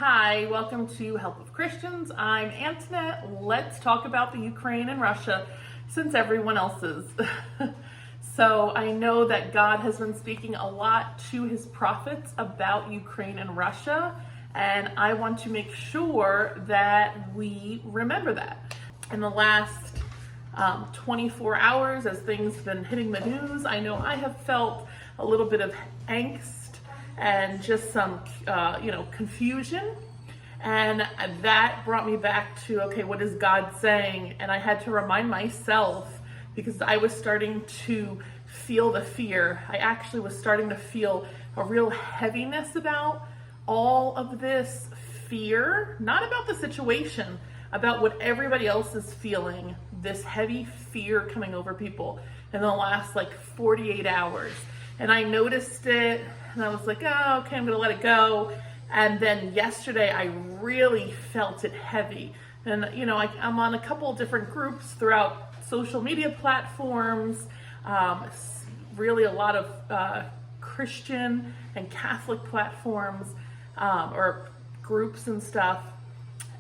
Hi, welcome to Help of Christians. I'm Antoinette. Let's talk about the Ukraine and Russia since everyone else is. So I know that God has been speaking a lot to his prophets about Ukraine and Russia, and I want to make sure that we remember that. In the last 24 hours, as things have been hitting the news, I know I have felt a little bit of angst and just some, confusion. And that brought me back to, okay, what is God saying? And I had to remind myself, because I was starting to feel the fear. I actually was starting to feel a real heaviness about all of this fear, not about the situation, about what everybody else is feeling, this heavy fear coming over people in the last 48 hours. And I noticed it, and I was like, oh, okay, I'm gonna let it go. And then yesterday, I really felt it heavy. And I'm on a couple of different groups throughout social media platforms, really a lot of Christian and Catholic platforms, or groups and stuff.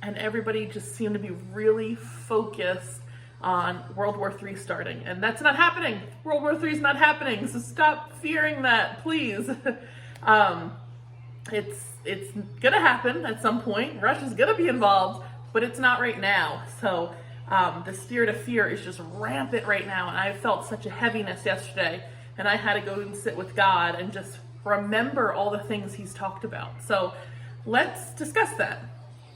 And everybody just seemed to be really focused on World War III starting. And that's not happening. World War III is not happening. So stop fearing that, please. It's gonna happen at some point. Russia's gonna be involved, but it's not right now. So the spirit of fear is just rampant right now. And I felt such a heaviness yesterday. And I had to go and sit with God and just remember all the things he's talked about. So let's discuss that.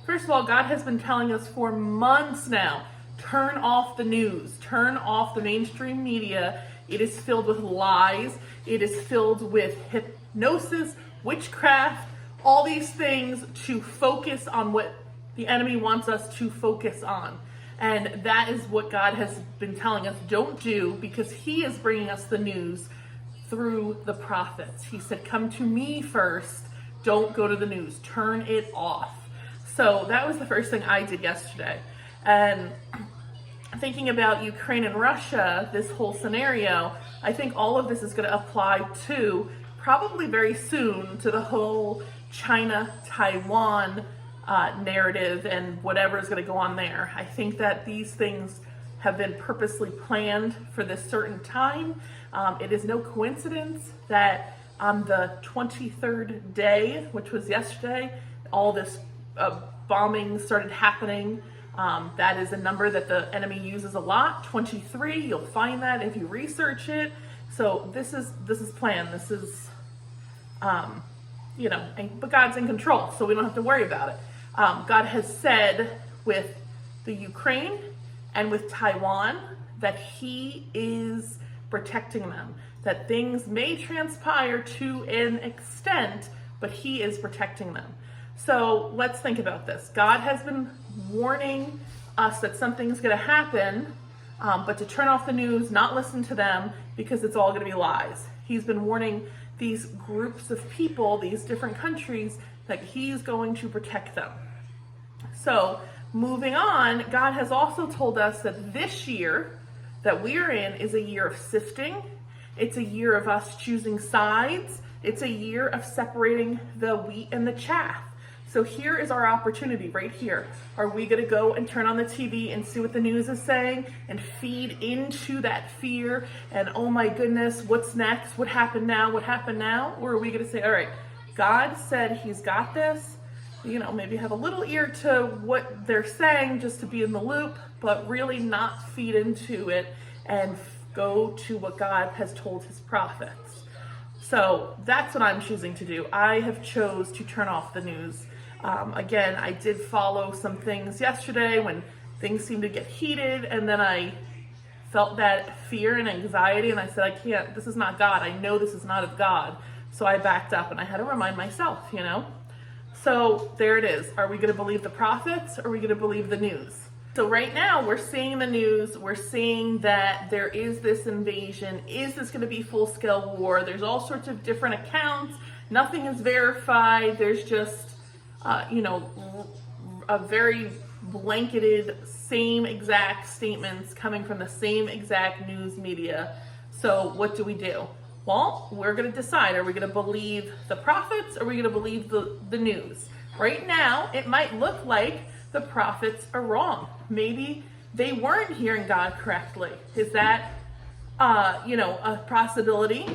First of all, God has been telling us for months now, turn off the news, turn off the mainstream media. It is filled with lies. It is filled with hypnosis, witchcraft, all these things to focus on what the enemy wants us to focus on. And that is what God has been telling us don't do, because he is bringing us the news through the prophets. He said, come to me first. Don't go to the news. Turn it off. So that was the first thing I did yesterday. And thinking about Ukraine and Russia, this whole scenario, I think all of this is going to apply to, probably very soon, to the whole China-Taiwan narrative and whatever is going to go on there. I think that these things have been purposely planned for this certain time. It is no coincidence that on the 23rd day, which was yesterday, all this bombing started happening. That is a number that the enemy uses a lot. 23, you'll find that if you research it. So this is planned. This is, but God's in control, so we don't have to worry about it. God has said with the Ukraine and with Taiwan that he is protecting them, that things may transpire to an extent, but he is protecting them. So let's think about this. God has been warning us that something's going to happen, but to turn off the news, not listen to them, because it's all going to be lies. He's been warning these groups of people, these different countries, that he's going to protect them. So moving on, God has also told us that this year that we're in is a year of sifting. It's a year of us choosing sides. It's a year of separating the wheat and the chaff. So here is our opportunity right here. Are we going to go and turn on the TV and see what the news is saying and feed into that fear and, oh my goodness, what's next? What happened now? What happened now? Or are we going to say, all right, God said he's got this. Maybe have a little ear to what they're saying just to be in the loop, but really not feed into it and go to what God has told his prophets. So that's what I'm choosing to do. I have chose to turn off the news. Again, I did follow some things yesterday when things seemed to get heated, and then I felt that fear and anxiety, and I said, I can't, this is not God. I know this is not of God. So I backed up, and I had to remind myself, So there it is. Are we going to believe the prophets, or are we going to believe the news? So right now, we're seeing the news. We're seeing that there is this invasion. Is this going to be full-scale war? There's all sorts of different accounts. Nothing is verified. There's just a very blanketed, same exact statements coming from the same exact news media. So what do we do? Well, we're going to decide, are we going to believe the prophets or are we going to believe the news? Right now, it might look like the prophets are wrong. Maybe they weren't hearing God correctly. Is that, a possibility?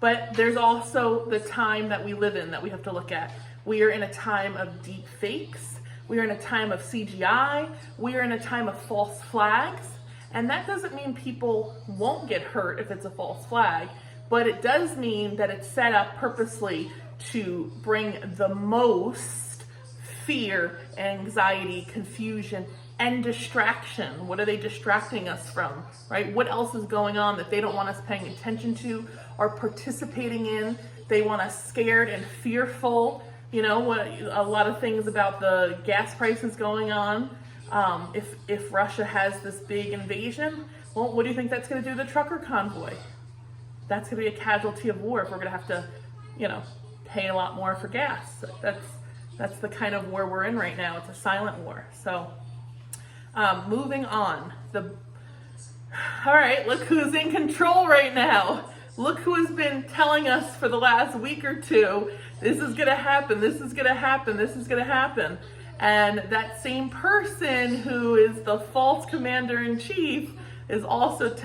But there's also the time that we live in that we have to look at. We are in a time of deep fakes. We are in a time of CGI. We are in a time of false flags. And that doesn't mean people won't get hurt if it's a false flag, but it does mean that it's set up purposely to bring the most fear, anxiety, confusion, and distraction. What are they distracting us from, right? What else is going on that they don't want us paying attention to or participating in? They want us scared and fearful. A lot of things about the gas prices going on. If Russia has this big invasion, well, what do you think that's going to do to the trucker convoy? That's going to be a casualty of war if we're going to have to, pay a lot more for gas. That's the kind of war we're in right now. It's a silent war. So, moving on. All right, look who's in control right now. Look who has been telling us for the last week or two, this is going to happen, this is going to happen, this is going to happen. And that same person who is the false commander-in-chief is also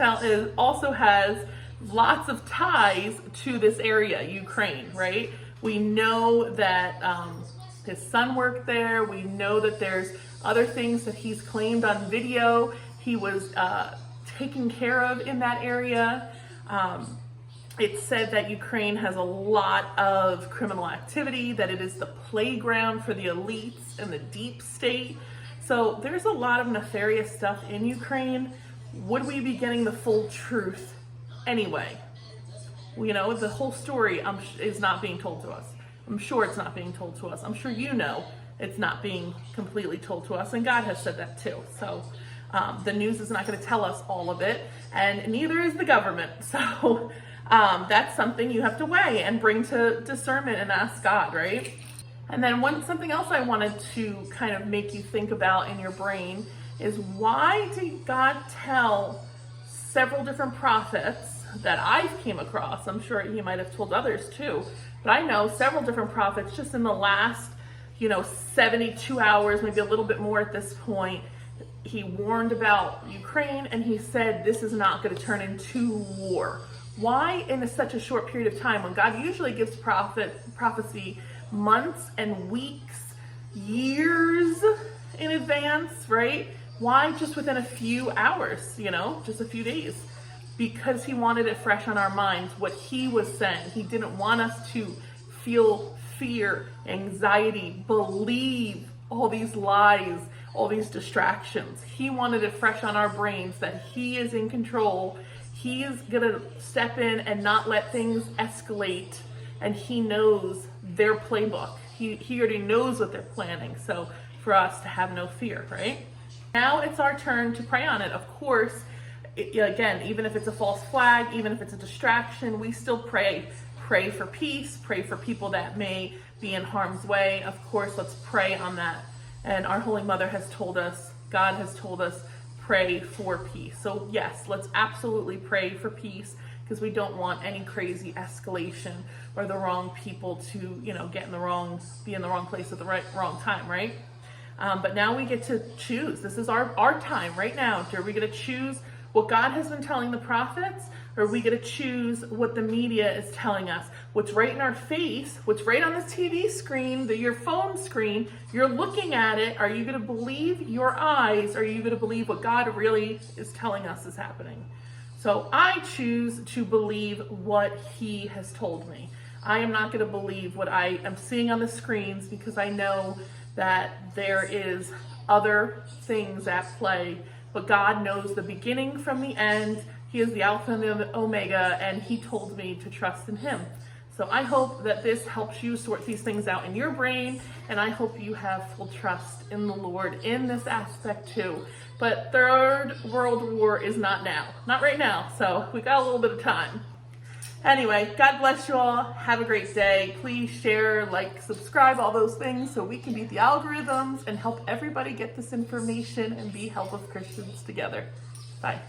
has lots of ties to this area, Ukraine, right? We know that his son worked there. We know that there's other things that he's claimed on video he was taken care of in that area. It's said that Ukraine has a lot of criminal activity, that it is the playground for the elites and the deep state. So there's a lot of nefarious stuff in Ukraine. Would we be getting the full truth anyway? The whole story is not being told to us. I'm sure it's not being told to us. I'm sure it's not being completely told to us, and God has said that too. So the news is not going to tell us all of it, and neither is the government. So that's something you have to weigh and bring to discernment and ask God, right? And then something else I wanted to kind of make you think about in your brain is, why did God tell several different prophets that I've came across? I'm sure he might have told others too, but I know several different prophets just in the last, 72 hours, maybe a little bit more at this point. He warned about Ukraine, and he said this is not going to turn into war. Why in such a short period of time, when God usually gives prophecy months and weeks, years in advance, right? Why just within a few hours, just a few days? Because he wanted it fresh on our minds, what he was saying. He didn't want us to feel fear, anxiety, believe all these lies, all these distractions. He wanted it fresh on our brains that he is in control. He is going to step in and not let things escalate. And he knows their playbook. He already knows what they're planning. So for us to have no fear, right? Now it's our turn to pray on it. Of course, again, even if it's a false flag, even if it's a distraction, we still pray. Pray for peace. Pray for people that may be in harm's way. Of course, let's pray on that. And our Holy Mother has told us, God has told us, pray for peace. So yes, let's absolutely pray for peace, because we don't want any crazy escalation or the wrong people to, be in the wrong place at the wrong time, right? But now we get to choose. This is our time right now. Are we going to choose what God has been telling the prophets, or are we going to choose what the media is telling us? What's right in our face, what's right on the TV screen, your phone screen, you're looking at it. Are you going to believe your eyes? Or are you going to believe what God really is telling us is happening? So I choose to believe what he has told me. I am not going to believe what I am seeing on the screens, because I know that there is other things at play. But God knows the beginning from the end. He is the Alpha and the Omega, and he told me to trust in him. So I hope that this helps you sort these things out in your brain, and I hope you have full trust in the Lord in this aspect too. But Third World War is not now. Not right now, so we got a little bit of time. Anyway, God bless you all. Have a great day. Please share, like, subscribe, all those things, so we can beat the algorithms and help everybody get this information and be help of Christians together. Bye.